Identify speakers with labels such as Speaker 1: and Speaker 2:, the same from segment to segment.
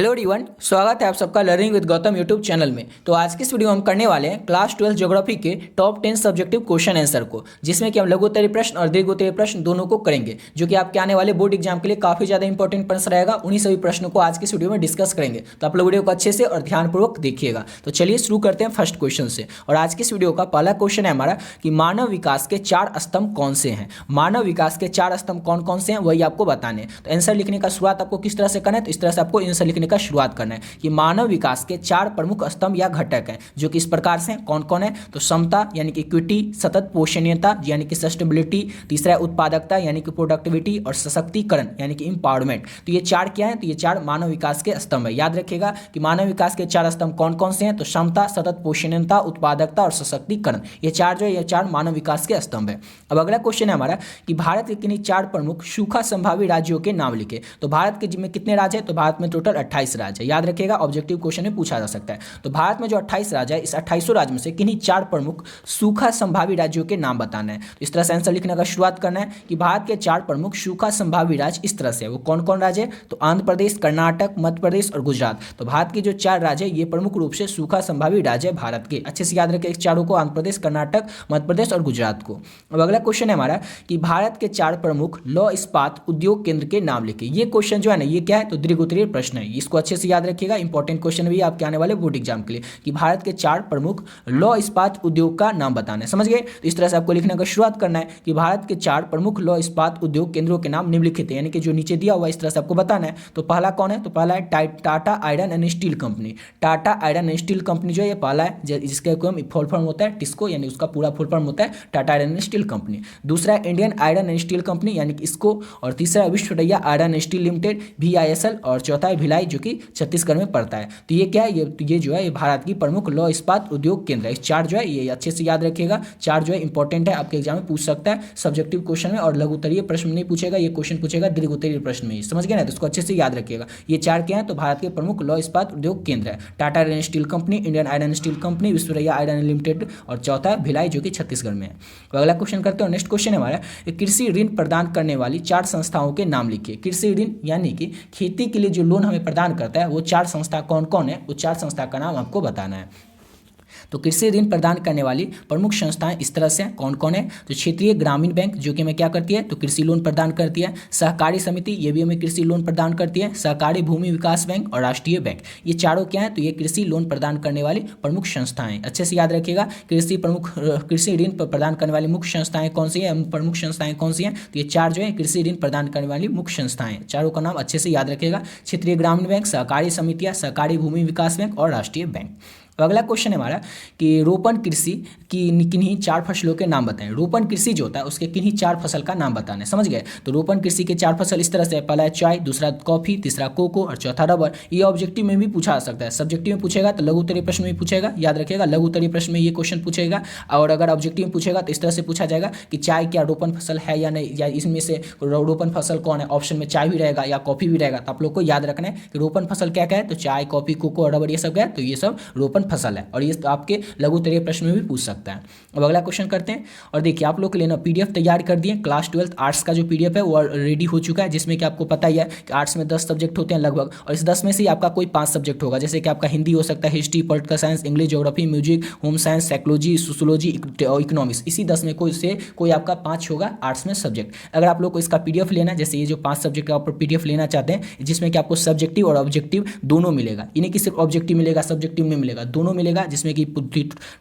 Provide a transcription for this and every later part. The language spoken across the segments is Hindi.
Speaker 1: हेलो एवरीवन, स्वागत है आप सबका learning with Gautam YouTube channel में। तो आज की इस वीडियो में हम करने वाले हैं क्लास 12 ज्योग्राफी के टॉप 10 सब्जेक्टिव क्वेश्चन आंसर को, जिसमें कि हम लघु उत्तरीय प्रश्न और दीर्घ उत्तरीय प्रश्न दोनों को करेंगे, जो कि आपके आने वाले बोर्ड एग्जाम के लिए काफी ज्यादा इंपॉर्टेंट प्रश्न रहेगा। उन्हीं सभी प्रश्नों को आज की इस वीडियो में डिस्कस करेंगे, तो आप लोग वीडियो को अच्छे से और ध्यानपूर्वक देखिएगा। तो चलिए शुरू करते हैं फर्स्ट क्वेश्चन से। और आज की इस वीडियो का पहला क्वेश्चन है हमारा कि मानव विकास के 4 स्तंभ कौन से हैं। मानव विकास के 4 स्तंभ कौन कौन से हैं वही आपको बताने हैं। तो आंसर लिखने का शुरुआत आपको किस तरह से करना है, तो इस तरह से आपको आंसर लिखने का शुरुआत करना है कि मानव विकास के 4 प्रमुख स्तंभ या घटक हैं, जो कि इस प्रकार से कौन कौन है। तो समता यानी कि इक्विटी, सतत पोषणीयता यानी कि सस्टेनेबिलिटी, तीसरा है उत्पादकता यानी कि प्रोडक्टिविटी, और सशक्तिकरण यानी कि एम्पावरमेंट। तो ये 4 क्या है, तो ये 4 मानव विकास के स्तंभ है। याद रखिएगा कि मानव विकास के 4 स्तंभ कौन कौन से हैं। तो समता, सतत पोषणीयता, उत्पादकता और सशक्तिकरण, ये 4 जो है ये 4 मानव विकास के स्तंभ है। अब अगला क्वेश्चन है हमारा कि भारत के किन्हीं 4 प्रमुख सूखा संभावी राज्यों के नाम लिखे। तो भारत के जिम्मे कितने राज्य है, तो भारत में टोटल 28 राज्य है। याद रखिएगा, ऑब्जेक्टिव क्वेश्चन में पूछा जा सकता है। तो भारत में जो 28 राज्य है, इस 28 राज्य में से किन्हीं 4 प्रमुख सूखा संभावी राज्यों के नाम बताना है। तो इस तरह से आंसर लिखने का शुरुआत करना है कि भारत के 4 प्रमुख सूखा संभावी राज्य इस तरह से है। वो कौन कौन राज्य है, तो आंध्र प्रदेश, कर्नाटक, मध्य प्रदेश और गुजरात। तो भारत के जो 4 राज्य है ये प्रमुख रूप से सूखा संभावी राज्य है भारत के। अच्छे से याद रखें इस चारों को, आंध्र प्रदेश, कर्नाटक, मध्य प्रदेश और गुजरात को। अब अगला क्वेश्चन है हमारा कि भारत के 4 प्रमुख लौह इस्पात उद्योग केंद्र के नाम लिखे। ये क्वेश्चन जो है ना, ये क्या है, तो दीर्घ उत्तरीय प्रश्न है। इसको अच्छे से याद रखिएगा, इंपॉर्टेंट क्वेश्चन भी आपके आने वाले बोर्ड एग्जाम के लिए कि भारत के 4 प्रमुख लौह इस्पात उद्योग का नाम बताना है। समझ गए। तो इस तरह से आपको लिखने का शुरुआत करना है कि भारत के 4 प्रमुख लौह इस्पात उद्योग केंद्रों के नाम निम्नलिखित है, यानी कि जो नीचे दिया हुआ इस तरह से आपको बताना है। तो पहला कौन है, तो पहला है Tata iron and steel company. Tata iron and steel company जो है ये पहला है, जिसका फुल फॉर्म होता है टिस्को, यानी उसका पूरा फुल फॉर्म होता है Tata iron and steel company. दूसरा है Indian iron and steel company यानी कि इसको, और तीसरा है Visvesvaraya iron and steel limited VISL, और चौथा है भिलाई जो कि छत्तीसगढ़ में पड़ता है। तो ये क्या है, ये जो है ये भारत की प्रमुख लौह इस्पात उद्योग केंद्र है। इस 4 जो है ये अच्छे से याद रखिएगा। 4 जो है इंपॉर्टेंट है, आपके एग्जाम में पूछ सकता है सब्जेक्टिव क्वेश्चन में, और लघु उत्तरीय प्रश्न में नहीं पूछेगा, ये क्वेश्चन पूछेगा दीर्घ उत्तरीय प्रश्न में ही। समझ गए ना, तो इसको अच्छे से याद रखिएगा। ये 4 क्या है, तो भारत के प्रमुख लौह इस्पात उद्योग केंद्र है। Tata iron steel company, Indian iron steel company, Visvesvaraya iron limited, और चौथा है भिलाई जो कि छत्तीसगढ़ में है। तो अगला क्वेश्चन करते हैं। नेक्स्ट क्वेश्चन है हमारा कृषि ऋण प्रदान करने वाली 4 संस्थाओं के नाम लिखिए। कृषि ऋण यानी कि खेती के लिए जो लोन हमें प्रदान करता है वो 4 संस्था कौन कौन है, वो 4 संस्था का नाम आपको बताना है। तो कृषि ऋण प्रदान करने वाली प्रमुख संस्थाएं इस तरह से कौन कौन है। तो क्षेत्रीय ग्रामीण बैंक जो कि हमें क्या करती है, तो कृषि लोन प्रदान करती है। सहकारी समिति ये भी हमें कृषि लोन प्रदान करती है। सहकारी भूमि विकास बैंक और राष्ट्रीय बैंक, ये चारों क्या है, तो ये कृषि लोन प्रदान करने वाली प्रमुख संस्थाएं। अच्छे से याद रखिएगा, कृषि ऋण प्रदान करने वाली मुख्य संस्थाएं कौन सी है, प्रमुख संस्थाएं कौन सी हैं। तो ये 4 जो है कृषि ऋण प्रदान करने वाली मुख्य संस्थाएं, चारों का नाम अच्छे से याद रखिएगा। क्षेत्रीय ग्रामीण बैंक, सहकारी समितियां, सहकारी भूमि विकास बैंक और राष्ट्रीय बैंक। तो अगला क्वेश्चन है हमारा कि रोपण कृषि की किन्हीं 4 फसलों के नाम बताएं। रोपण कृषि जो होता है उसके किन्हीं 4 फसल का नाम बताना है। समझ गए। तो रोपण कृषि के 4 फसल इस तरह से, पहला है चाय, दूसरा कॉफी, तीसरा कोको और चौथा रबर। ये ऑब्जेक्टिव में भी पूछा जा सकता है। सब्जेक्टिव में पूछेगा तो लघु उत्तरीय प्रश्न में पूछेगा। याद रखिएगा, लघु उत्तरीय प्रश्न में ये क्वेश्चन पूछेगा। और अगर ऑब्जेक्टिव में पूछेगा तो इस तरह से पूछा जाएगा कि चाय क्या रोपण फसल है या नहीं, या इसमें से रोपण फसल कौन है। ऑप्शन में चाय भी रहेगा या कॉफी भी रहेगा। तो आप लोग को याद रखना है कि रोपण फसल क्या क्या है, तो चाय, कॉफी, कोको और रबर ये सब क्या है, तो ये सब रोपण फसल है। और ये तो आपके लघु उत्तरीय प्रश्न में भी पूछ सकता है। अब अगला क्वेश्चन करते हैं। और देखिए आप लोग के लिए ना PDF तैयार कर दिए। क्लास 12 आर्ट्स का जो PDF है वो रेडी हो चुका है, जिसमें कि आपको पता ही है कि आर्ट्स में 10 सब्जेक्ट होते हैं लगभग, और इस 10 में से आपका कोई 5 सब्जेक्ट होगा। जैसे कि आपका हिंदी हो सकता है, history, political science, English, geography, music, home science, psychology, sociology, economics. इसी 10 में कोई आपका 5 होगा आर्ट्स में सब्जेक्ट। अगर आप लोग को इसका PDF लेना है, जैसे ये जो 5 सब्जेक्ट का आप PDF लेना चाहते हैं, जिसमें कि आपको सब्जेक्टिव और ऑब्जेक्टिव दोनों मिलेगा। ये नहीं कि सिर्फ ऑब्जेक्टिव मिलेगा, सब्जेक्टिव में मिलेगा, दोनों मिलेगा। जिसमें कि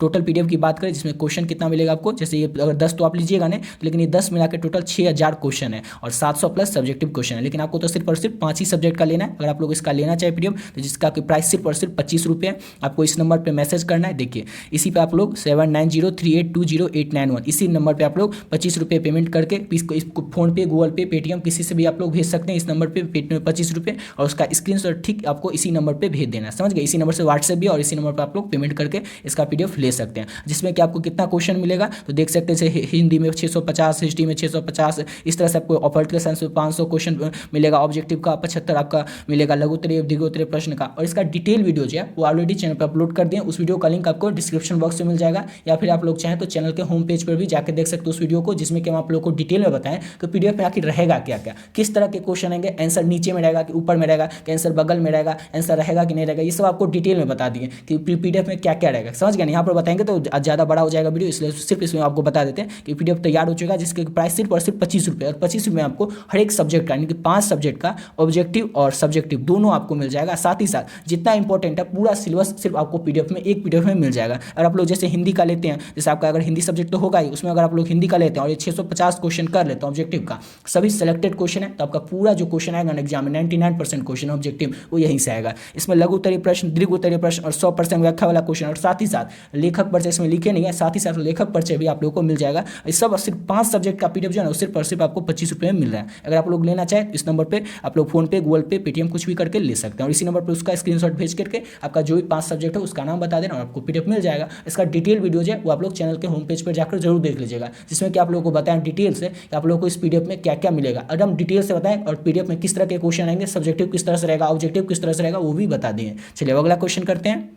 Speaker 1: टोटल PDF की बात करें, जिसमें क्वेश्चन कितना मिलेगा आपको, जैसे ये अगर 10 तो आप लीजिएगा नहीं, लेकिन ये 10 मिला के टोटल 6000 क्वेश्चन है और 700 प्लस सब्जेक्टिव क्वेश्चन है। लेकिन आपको तो सिर्फ और सिर्फ 5 ही सब्जेक्ट का लेना है। अगर आप लोग इसका लेना चाहे PDF, तो जिसका प्राइस सिर्फ और सिर्फ 25 रुपये है। आपको इस नंबर पर मैसेज करना है। देखिए इसी पे आप लोग 7903820891 इसी नंबर पर आप लोग 25 रुपये पेमेंट करके इसको फोन पे, गूगल पे, पेटीएम किसी से भी आप लोग भेज सकते हैं। इस नंबर पर 25 रुपये, और उसका स्क्रीनशॉट ठीक आपको इसी नंबर पर भेज देना है। समझ गए। इसी नंबर से व्हाट्सएप भी और इसी नंबर पर आप लोग पेमेंट करके इसका PDF ले सकते हैं, जिसमें कि आपको कितना क्वेश्चन मिलेगा तो देख सकते हैं जैसे हिंदी में 650, हिस्ट्री में 650, इस तरह से आपको पॉलिटिकल साइंस में 500 क्वेश्चन मिलेगा, ऑब्जेक्टिव का 75 आपका मिलेगा, लघुत्तरीय दीर्घोत्तरीय प्रश्न का। और इसका डिटेल वीडियो जो है वो ऑलरेडी चैनल पर अपलोड कर दिए, उस वीडियो का लिंक आपको डिस्क्रिप्शन बॉक्स में मिल जाएगा, या फिर आप लोग चाहें तो चैनल के होम पेज पर भी जाकर देख सकते हो उस वीडियो को, जिसमें कि हम आप लोग को डिटेल में बताएं तो PDF में आखिर रहेगा क्या क्या, किस तरह के क्वेश्चन आएंगे, आंसर नीचे में रहेगा कि ऊपर में रहेगा, कि आंसर बगल में रहेगा, आंसर रहेगा कि नहीं रहेगा, ये सब आपको डिटेल में बता दिए कि PDF में क्या क्या रहेगा। समझ गए? यहाँ पर बताएंगे तो ज़्यादा बड़ा हो जाएगा वीडियो, इसलिए सिर्फ इसमें आपको बता देते हैं कि PDF तैयार हो चुका है, जिसके प्राइस सिर्फ और सिर्फ 25 रुपये, और 25 रुपये में आपको हर एक सब्जेक्ट का यानी कि 5 सब्जेक्ट का ऑब्जेक्टिव और सब्जेक्टिव दोनों आपको मिल जाएगा। साथ ही साथ जितना इंपॉर्टेंट है पूरा सिलेबस सिर्फ आपको PDF में, एक PDF में मिल जाएगा। अगर आप लोग जैसे हिंदी का लेते हैं, जैसे आपका अगर हिंदी सब्जेक्ट तो होगा ही, उसमें अगर आप लोग हिंदी का लेते हैं और ये 650 क्वेश्चन कर लेते हैं ऑब्जेक्टिव का, सभी सेलेक्टेड क्वेश्चन है, तो आपका पूरा जो क्वेश्चन आएगा ना एग्जाम में 99% क्वेश्चन ऑब्जेक्टिव वो यहीं से आएगा। इसमें लघुत्तरीय प्रश्न, दीर्घोत्तरीय प्रश्न और 100% व्याख्या वाला क्वेश्चन, और साथ ही साथ लेखक परिचय इसमें लिखे नहीं है, साथ ही साथ लेखक परिचय भी आप लोगों को मिल जाएगा। इस सब सिर्फ 5 सब्जेक्ट का PDF जो है ना सिर्फ और सिर्फ आपको 25 रुपये में मिल रहा है। अगर आप लोग लेना चाहें इस नंबर पर आप लोग फोन पे, गूगल पे, पेटीएम कुछ भी करके ले सकते हैं, और इसी नंबर पर उसका स्क्रीनशॉट भेज करके आपका जो भी 5 सब्जेक्ट है उसका नाम बता देना और आपको PDF मिल जाएगा। इसका डिटेल वीडियो जो है वो आप लोग चैनल के होम पेज पर जाकर जरूर देख लीजिएगा, जिसमें कि आप लोगों को बताएं डिटेल से कि आप लोगों को इस PDF में क्या क्या मिलेगा, एकदम डिटेल से बताएं, और PDF में किस तरह के क्वेश्चन आएंगे, सब्जेक्टिव किस तरह से रहेगा, ऑब्जेक्टिव किस तरह से रहेगा वो भी बता दिए। चलिए अगला क्वेश्चन करते हैं।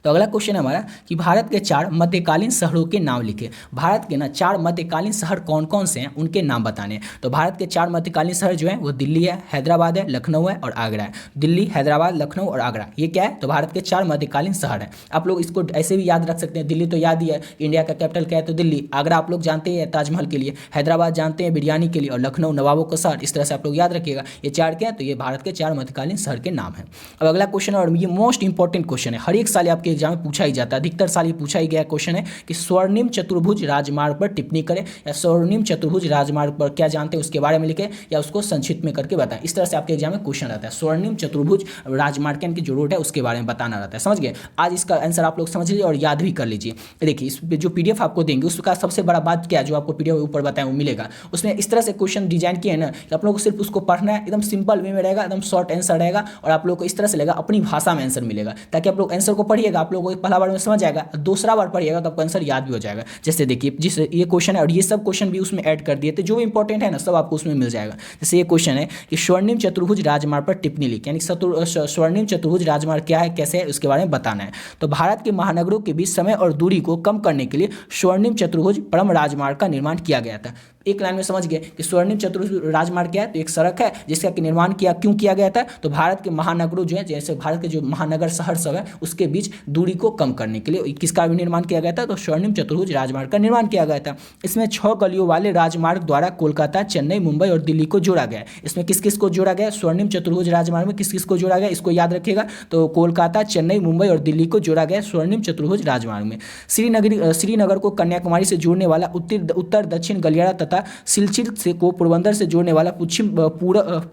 Speaker 1: तो अगला क्वेश्चन है हमारा कि भारत के 4 मध्यकालीन शहरों के नाम लिखे। भारत के ना 4 मध्यकालीन शहर कौन कौन से हैं उनके नाम बताने हैं। तो भारत के 4 मध्यकालीन शहर जो हैं वो दिल्ली है, हैदराबाद है, लखनऊ है और आगरा है। दिल्ली, हैदराबाद, लखनऊ और आगरा, ये क्या है तो भारत के 4 मध्यकालीन शहर हैं। आप लोग इसको ऐसे भी याद रख सकते हैं, दिल्ली तो याद ही है, इंडिया का कैपिटल क्या है तो दिल्ली, आगरा आप लोग जानते हैं ताजमहल के लिए, हैदराबाद जानते हैं बिरयानी के लिए, और लखनऊ नवाबों का शहर। इस तरह से आप लोग याद रखिएगा, ये 4 क्या है तो ये भारत के 4 मध्यकालीन शहर के नाम हैं। अब अगला क्वेश्चन है और ये मोस्ट इंपॉर्टेंट क्वेश्चन है, हर एक साल आपके एग्जाम में पूछा ही जाता है, अधिकतर साल ये पूछा ही गया क्वेश्चन है कि स्वर्णिम चतुर्भुज राजमार्ग पर टिप्पणी करें, या स्वर्णिम चतुर्भुज राजमार्ग पर क्या जानते हैं उसके बारे में लिखें, या उसको संक्षिप्त में करके बताएं। इस तरह से आपके एग्जाम में क्वेश्चन रहता है, स्वर्णिम चतुर्भुज राजमार्ग की जो रोड है उसके बारे में बताना रहता है। समझ गए? आज इसका आंसर आप लोग समझ लीजिए और याद भी कर लीजिए। देखिए इस जो PDF आपको देंगे उसका सबसे बड़ा बात क्या है, जो आपको PDF ऊपर बताएं वो मिलेगा, उसमें इस तरह से क्वेश्चन डिजाइन किए हैं ना कि आप लोगों को सिर्फ उसको पढ़ना है, एकदम सिंपल वे में रहेगा, एकदम शॉर्ट आंसर रहेगा, और आप लोग को इस तरह से लगेगा अपनी भाषा में आंसर मिलेगा, ताकि आप लोग आंसर को पढ़िएगा, आप लोगों को पहला बार में समझ आएगा, दूसरा बार पढ़िएगा तो आपको आंसर याद भी हो जाएगा। जैसे देखिए जिस ये क्वेश्चन है और ये सब क्वेश्चन भी उसमें ऐड कर दिए थे, जो भी इंपॉर्टेंट है ना सब आपको उसमें मिल जाएगा। जैसे ये क्वेश्चन है कि स्वर्णिम चतुर्भुज राजमार्ग पर टिप्पणी लिख, यानी स्वर्णिम चतुर्भुज राजमार्ग क्या है, कैसे है, उसके बारे में बताना है। तो भारत के महानगरों के बीच समय और दूरी को कम करने के लिए स्वर्णिम चतुर्भुज परम राजमार्ग का निर्माण किया गया था। एक लाइन में समझ गए कि स्वर्णिम चतुर्भुज राजमार्ग क्या है, तो एक सड़क है जिसका निर्माण क्यों किया गया था, तो भारत के महानगरों जो है, जैसे भारत के जो महानगर शहर सब है उसके बीच दूरी को कम करने के लिए किसका भी निर्माण किया गया था, तो स्वर्णिम चतुर्भुज राजमार्ग का निर्माण किया गया था। इसमें 6 गलियों वाले राजमार्ग द्वारा कोलकाता, चेन्नई, मुंबई और दिल्ली को जोड़ा गया है। इसमें किस किस को जोड़ा गया, स्वर्णिम चतुर्भुज राजमार्ग में किस किस को जोड़ा गया, इसको याद रखिएगा। तो कोलकाता, चेन्नई, मुंबई और दिल्ली को जोड़ा गया स्वर्णिम चतुर्भुज राजमार्ग में। श्रीनगर को कन्याकुमारी से जोड़ने वाला उत्तर दक्षिण गलियारा तथा सिलचर से को पोरबंदर से जोड़ने वाला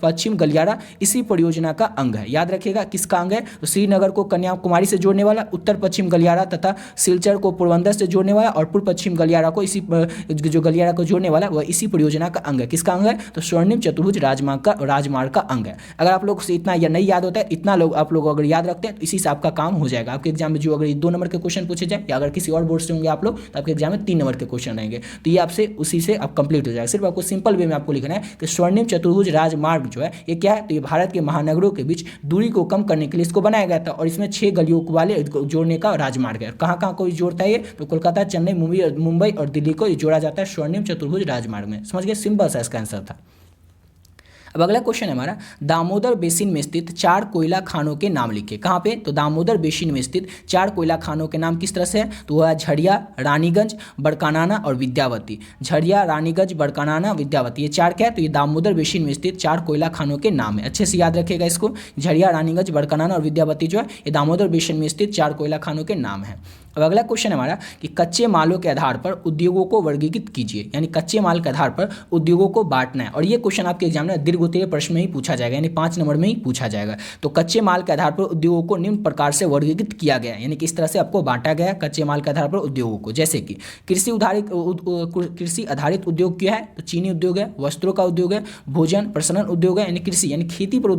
Speaker 1: पश्चिम गलियारा इसी परियोजना का अंग है। याद रखिएगा किसका अंग है, तो श्रीनगर को कन्याकुमारी से जोड़ने वाला उत्तर पश्चिम गलियारा तथा सिलचर को पोरबंदर से जोड़ने वाला और पूर्व पश्चिम गलियारा को इसी जो गलियारा को जोड़ने वाला वह इसी परियोजना का अंग है। किसका अंग है, तो स्वर्णिम चतुर्भुज राजमार्ग का अंग है। अगर आप लोग से इतना या नहीं याद होता है, इतना लोग आप लोग अगर याद रखते हैं तो इसी से आपका काम हो जाएगा। आपके एग्जाम में जो अगर 2 नंबर के क्वेश्चन पूछे जाए या अगर किसी और बोर्ड से होंगे आप लोग, तो आपके एग्जाम में 3 नंबर के क्वेश्चन आएंगे, तो ये आपसे उसी से आप कंप्लीट हो जाएगा। सिर्फ आपको सिंपल वे में आपको लिखना है कि स्वर्णिम चतुर्भुज राजमार्ग जो है ये क्या है, तो ये भारत के महानगरों के बीच दूरी को कम करने के लिए इसको बनाया गया था, और इसमें 6 गलियों वाले जोड़ने का राजमार्ग है। कहाँ कहाँ को जोड़ता है ये, तो कोलकाता, चेन्नई, मुंबई और दिल्ली को जोड़ा जाता है स्वर्णिम चतुर्भुज राजमार्ग में। समझ गए, सिंपल सा इसका आंसर था। अब अगला क्वेश्चन है हमारा, दामोदर बेसिन में स्थित 4 कोयला खानों के नाम लिखे। कहाँ पे, तो दामोदर बेसिन में स्थित 4 कोयला खानों के नाम किस तरह से है, तो वह झड़िया, रानीगंज, बड़कानाना और विद्यावती। झड़िया, रानीगंज, बड़कानाना, विद्यावती, ये 4 क्या है, तो ये दामोदर बेसिन में स्थित 4 कोयला खानों के नाम है। अच्छे से याद रखिएगा इसको, झड़िया, रानीगंज, बड़कानाना और विद्यावती जो है ये दामोदर बेसिन में स्थित 4 कोयला खानों के नाम है। अब अगला क्वेश्चन है हमारा कि कच्चे मालों के आधार पर उद्योगों को वर्गीकृत कीजिए, यानी कच्चे माल के आधार पर उद्योगों को बांटना है। और ये क्वेश्चन आपके एग्जाम में दीर्घ उत्तरीय प्रश्न में ही पूछा जाएगा, यानी 5 नंबर में ही पूछा जाएगा। तो कच्चे माल के आधार पर उद्योगों को निम्न प्रकार से वर्गीकृत किया गया, यानी कि इस तरह से आपको बांटा गया कच्चे माल के आधार पर उद्योगों को। जैसे कि कृषि आधारित उद्योग क्या है, तो चीनी उद्योग है, वस्त्रों का उद्योग है, भोजन प्रसंस्करण उद्योग है, यानी कृषि यानी खेती पर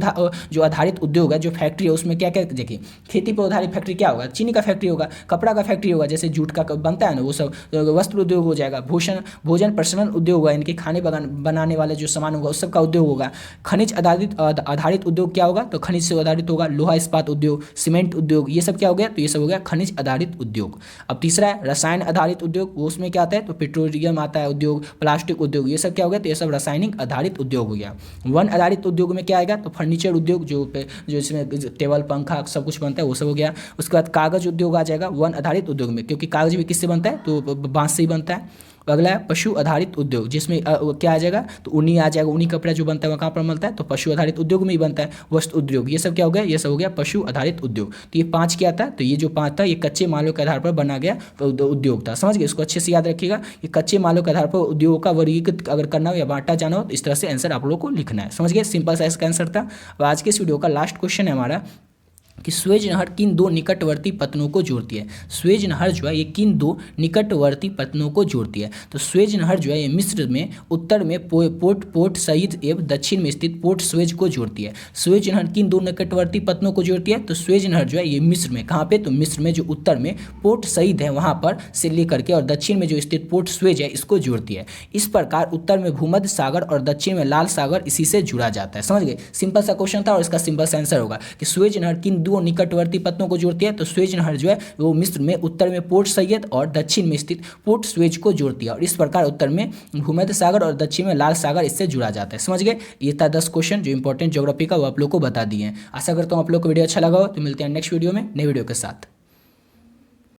Speaker 1: जो आधारित उद्योग है, जो फैक्ट्री है उसमें क्या क्या, देखिए खेती पर आधारित फैक्ट्री क्या होगा, चीनी का फैक्ट्री होगा, कपड़ा का फैक्ट्री होगा, जैसे जूट का बनता है ना वो सब, वस्त्र उद्योग हो जाएगा, भोजन प्रसंस्करण उद्योग होगा, यानी खाने बनाने वाले जो सामान होगा उस सब का उद्योग होगा। खनिज आधारित उद्योग क्या होगा, तो खनिज से आधारित होगा, लोहा इस्पात उद्योग, सीमेंट उद्योग, ये सब क्या हो गया, तो ये सब हो गया खनिज आधारित उद्योग। अब तीसरा है रसायन आधारित उद्योग, वो उसमें क्या आता है, तो पेट्रोलियम आता है उद्योग, प्लास्टिक उद्योग, ये सब क्या हो गया, तो ये सब रासायनिक आधारित उद्योग हो गया। वन आधारित उद्योग में क्या आएगा, तो फर्नीचर उद्योग, जो इसमें टेबल पंखा सब कुछ बनता है वो सब हो गया। उसके बाद कागज उद्योग आ जाएगा वन आधारित उद्योग में, क्योंकि कागज भी किससे बनता है, तो बांस से ही बनता है। अगला है पशु आधारित उद्योग, जिसमें क्या आ जाएगा, तो ऊनी आ जाएगा, ऊनी कपड़ा जो बनता है वहाँ कहाँ पर मिलता है, तो पशु आधारित उद्योग में ही बनता है। वस्त्र उद्योग, ये सब क्या हो गया, ये सब हो गया पशु आधारित उद्योग। तो ये 5 क्या था, तो ये जो 5 था ये कच्चे मालों के आधार पर बना गया तो उद्योग था। समझ गए, इसको अच्छे से याद रखिएगा कि कच्चे मालों के आधार पर उद्योगों का वर्गीकृत अगर करना हो या बांटा जाना हो तो इस तरह से आंसर आप लोगों को लिखना है। समझ गए, सिंपल सा इसका आंसर था। अब आज के इस वीडियो का लास्ट क्वेश्चन है हमारा कि स्वेज नहर किन दो निकटवर्ती पत्तनों को जोड़ती है। स्वेज नहर जो है ये किन दो निकटवर्ती पत्तनों को जोड़ती है, तो स्वेज नहर जो है ये मिस्र में उत्तर में पोर्ट सईद एवं दक्षिण में स्थित पोर्ट स्वेज को जोड़ती है। स्वेज नहर किन दो निकटवर्ती पत्तनों को जोड़ती है, तो स्वेज नहर जो है ये मिस्र में, कहाँ पे, तो मिस्र में जो उत्तर में पोर्ट सईद है वहाँ पर से लेकर के और दक्षिण में जो स्थित पोर्ट स्वेज है इसको जोड़ती है। इस प्रकार उत्तर में भूमध्य सागर और दक्षिण में लाल सागर इसी से जुड़ा जाता है। समझ गए, सिंपल सा क्वेश्चन था और इसका सिंपल सा आंसर होगा कि स्वेज नहर किन दो निकटवर्ती पत्तनों को जोड़ती है, तो स्वेज नहर जो है वो मिस्र में उत्तर में पोर्ट सैयद और दक्षिण में स्थित पोर्ट स्वेज को जोड़ती है और इस प्रकार उत्तर में भूमध्य सागर और दक्षिण में लाल सागर इससे जुड़ा जाता है। समझ गए, ये था 10 क्वेश्चन जो इंपॉर्टेंट ज्योग्राफी का वो आप लोग को बता दिए हैं। आशा करता हूँ आप लोग को वीडियो अच्छा लगा हो, तो मिलते हैं नेक्स्ट वीडियो में नए वीडियो के साथ।